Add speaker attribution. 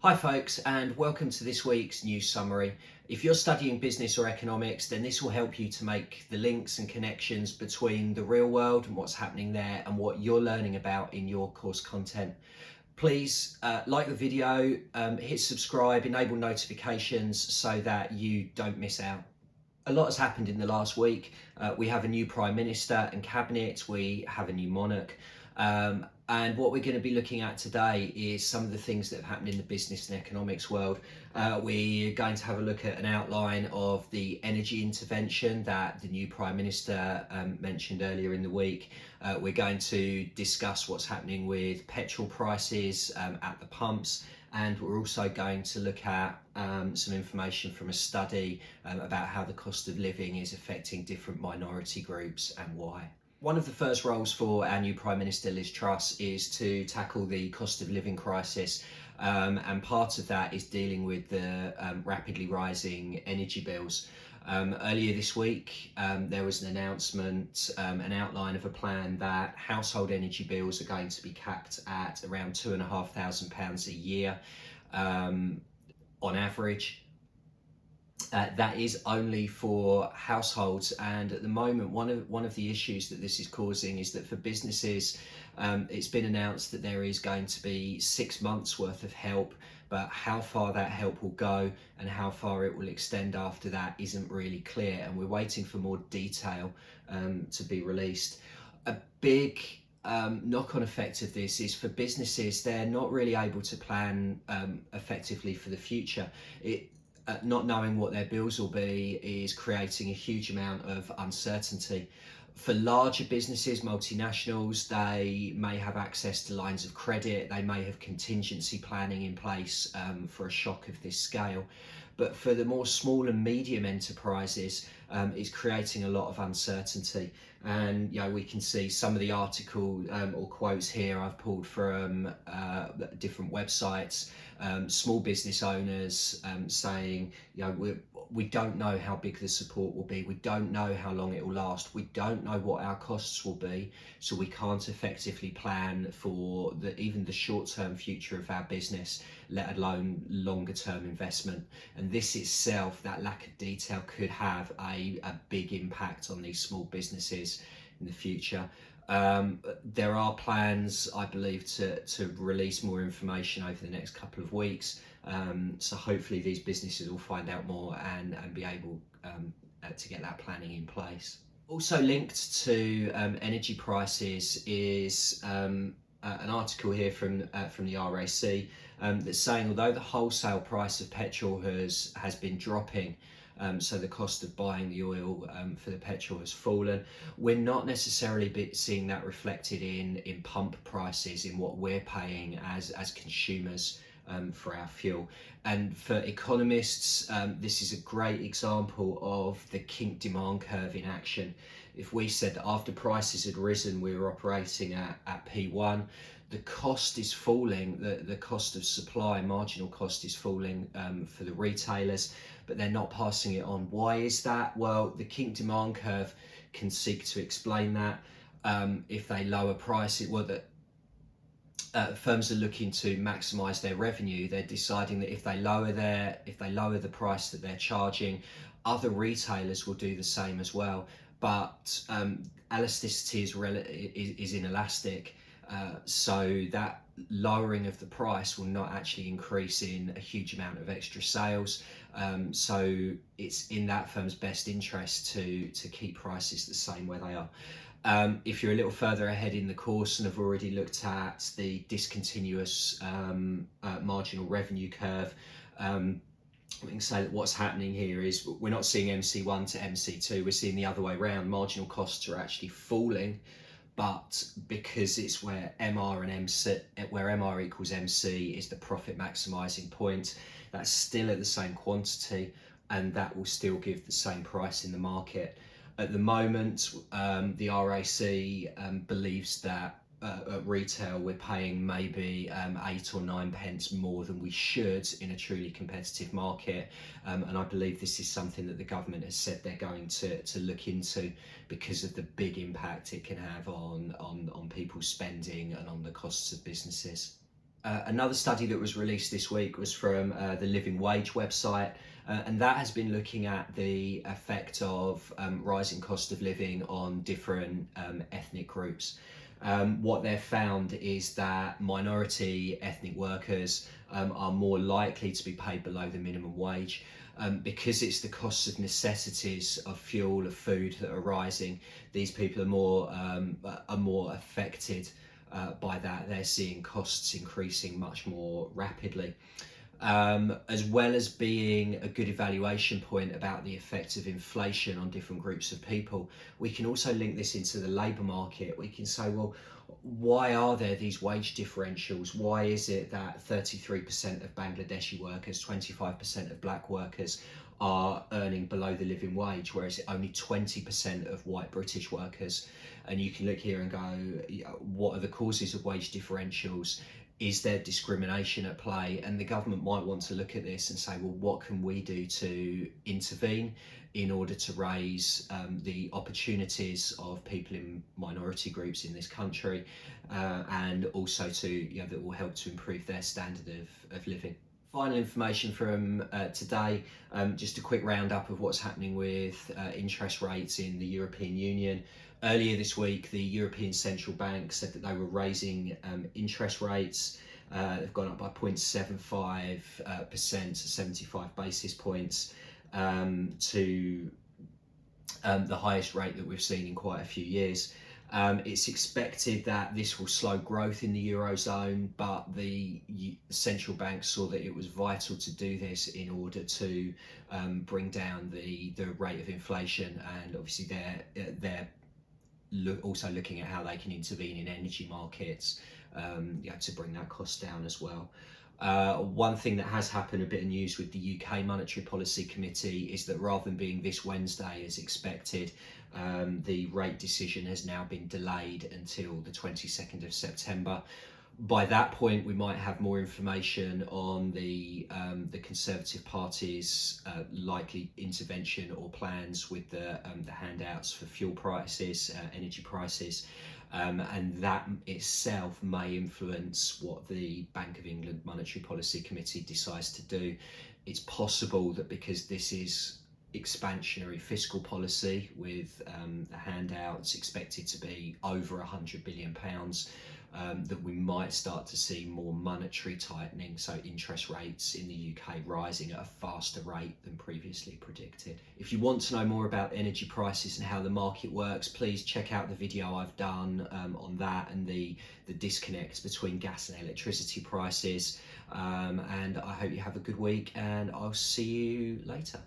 Speaker 1: Hi folks, and welcome to this week's news summary. If you're studying business or economics, then this will help you to make the links and connections between the real world and what's happening there and what you're learning about in your course content. Please like the video, hit subscribe, enable notifications so that you don't miss out. A lot has happened in the last week. We have a new Prime Minister and Cabinet, we have a new monarch. And what we're going to be looking at today is some of the things that have happened in the business and economics world. We're going to have a look at an outline of the energy intervention that the new Prime Minister mentioned earlier in the week. We're going to discuss what's happening with petrol prices at the pumps. And we're also going to look at some information from a study about how the cost of living is affecting different minority groups and why. One of the first roles for our new Prime Minister, Liz Truss, is to tackle the cost of living crisis. And part of that is dealing with the rapidly rising energy bills. Earlier this week, there was an announcement, an outline of a plan that household energy bills are going to be capped at around £2,500 a year on average. That is only for households, and at the moment one of the issues that this is causing is that for businesses it's been announced that there is going to be 6 months worth of help, but how far that help will go and how far it will extend after that isn't really clear, and we're waiting for more detail to be released. A big knock-on effect of this is for businesses, they're not really able to plan effectively for the future. Not knowing what their bills will be is creating a huge amount of uncertainty. For larger businesses, multinationals, they may have access to lines of credit, they may have contingency planning in place for a shock of this scale. But for the more small and medium enterprises, it's creating a lot of uncertainty. And we can see some of the article or quotes here I've pulled from different websites. Small business owners saying, we don't know how big the support will be, we don't know how long it will last, we don't know what our costs will be, so we can't effectively plan for even the short-term future of our business, let alone longer-term investment. And this itself, that lack of detail, could have a big impact on these small businesses in the future. There are plans, I believe, to release more information over the next couple of weeks. So hopefully these businesses will find out more and be able to get that planning in place. Also linked to energy prices is an article here from the RAC that's saying although the wholesale price of petrol has been dropping, so the cost of buying the oil for the petrol has fallen, we're not necessarily seeing that reflected in pump prices, in what we're paying as consumers for our fuel. And for economists, this is a great example of the kink demand curve in action. If we said that after prices had risen, we were operating at P1, the cost is falling, the cost of supply, marginal cost is falling for the retailers, but they're not passing it on. Why is that? Well, the kink demand curve can seek to explain that. If they lower prices, firms are looking to maximize their revenue. They're deciding that if they lower the price that they're charging, other retailers will do the same as well. But elasticity is inelastic, so that lowering of the price will not actually increase in a huge amount of extra sales. So it's in that firm's best interest to keep prices the same where they are. If you're a little further ahead in the course and have already looked at the discontinuous marginal revenue curve, we can say that what's happening here is we're not seeing MC1 to MC2, we're seeing the other way around. Marginal costs are actually falling, but because it's where MR equals MC is the profit maximizing point, that's still at the same quantity and that will still give the same price in the market. At the moment, the RAC believes that at retail we're paying maybe 8 or 9 pence more than we should in a truly competitive market, and I believe this is something that the government has said they're going to look into because of the big impact it can have on people's spending and on the costs of businesses. Another study that was released this week was from the Living Wage website, and that has been looking at the effect of rising cost of living on different ethnic groups. What they've found is that minority ethnic workers are more likely to be paid below the minimum wage. Because it's the costs of necessities of fuel, of food that are rising. These people are more affected by that. They're seeing costs increasing much more rapidly. As well as being a good evaluation point about the effects of inflation on different groups of people, we can also link this into the labour market. We can say, well, why are there these wage differentials? Why is it that 33% of Bangladeshi workers, 25% of black workers are earning below the living wage, whereas only 20% of white British workers? And you can look here and go, what are the causes of wage differentials? Is there discrimination at play? And the government might want to look at this and say, well, what can we do to intervene in order to raise the opportunities of people in minority groups in this country, and also that will help to improve their standard of living. Final information from today, just a quick roundup of what's happening with interest rates in the European Union. Earlier this week, the European Central Bank said that they were raising interest rates. They've gone up by 0.75% to 75 basis points, to the highest rate that we've seen in quite a few years. It's expected that this will slow growth in the Eurozone, but the central bank saw that it was vital to do this in order to bring down the rate of inflation, and obviously they're also looking at how they can intervene in energy markets to bring that cost down as well. One thing that has happened, a bit of news with the UK Monetary Policy Committee, is that rather than being this Wednesday as expected, the rate decision has now been delayed until the 22nd of September. By that point, we might have more information on the Conservative Party's likely intervention or plans with the handouts for fuel prices, energy prices, and that itself may influence what the Bank of England Monetary Policy Committee decides to do. It's possible that because this is expansionary fiscal policy with the handouts expected to be over £100 billion, that we might start to see more monetary tightening, so interest rates in the UK rising at a faster rate than previously predicted. If you want to know more about energy prices and how the market works, please check out the video I've done on that and the disconnects between gas and electricity prices. And I hope you have a good week, and I'll see you later.